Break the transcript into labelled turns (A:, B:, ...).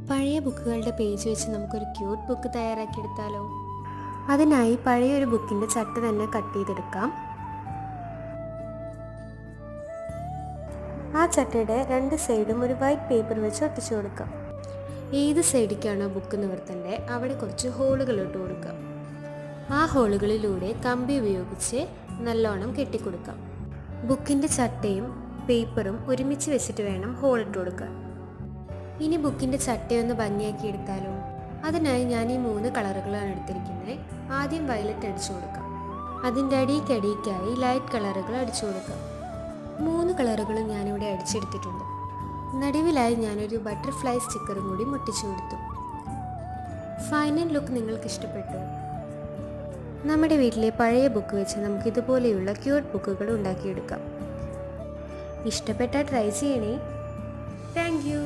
A: പഴയ ബുക്കുകളുടെ പേജ് വെച്ച് നമുക്കൊരു ക്യൂട്ട് ബുക്ക് തയ്യാറാക്കിയെടുത്താലോ? അതിനായി പഴയൊരു ബുക്കിൻ്റെ ചട്ട തന്നെ കട്ട് ചെയ്തെടുക്കാം. ആ ചട്ടയുടെ രണ്ട് സൈഡും ഒരു വൈറ്റ് പേപ്പർ വെച്ച് ഒട്ടിച്ചു കൊടുക്കാം. ഏത് സൈഡിലേക്കാണോ ബുക്ക് നിവർത്തണ്ടേ അവിടെ കുറച്ച് ഹോളുകൾ ഇട്ട് കൊടുക്കാം. ആ ഹോളുകളിലൂടെ കമ്പി ഉപയോഗിച്ച് നല്ലോണം കെട്ടിക്കൊടുക്കാം. ബുക്കിൻ്റെ ചട്ടയും പേപ്പറും ഒരുമിച്ച് വെച്ചിട്ട് വേണം ഹോൾ ഇട്ട് കൊടുക്കാൻ. ഇനി ബുക്കിൻ്റെ ചട്ടയൊന്ന് ഭംഗിയാക്കി എടുത്താലോ? അതിനായി ഞാൻ ഈ 3 കളറുകളാണ് എടുത്തിരിക്കുന്നത്. ആദ്യം വയലറ്റ് അടിച്ചു കൊടുക്കാം. അതിൻ്റെ അടിക്കടിക്കായി ലൈറ്റ് കളറുകൾ അടിച്ചു കൊടുക്കാം. 3 കളറുകളും ഞാനിവിടെ അടിച്ചെടുത്തിട്ടുണ്ട്. നടുവിലായി ഞാനൊരു ബട്ടർഫ്ലൈ സ്റ്റിക്കറും കൂടി മുട്ടിച്ചു കൊടുത്തു. ഫൈനൽ ലുക്ക് നിങ്ങൾക്ക് ഇഷ്ടപ്പെട്ടു? നമ്മുടെ വീട്ടിലെ പഴയ ബുക്ക് വെച്ച് നമുക്ക് ഇതുപോലെയുള്ള ക്യൂട്ട് ബുക്കുകൾ ഉണ്ടാക്കിയെടുക്കാം. ഇഷ്ടപ്പെട്ടാൽ ട്രൈ ചെയ്യണേ. Thank you.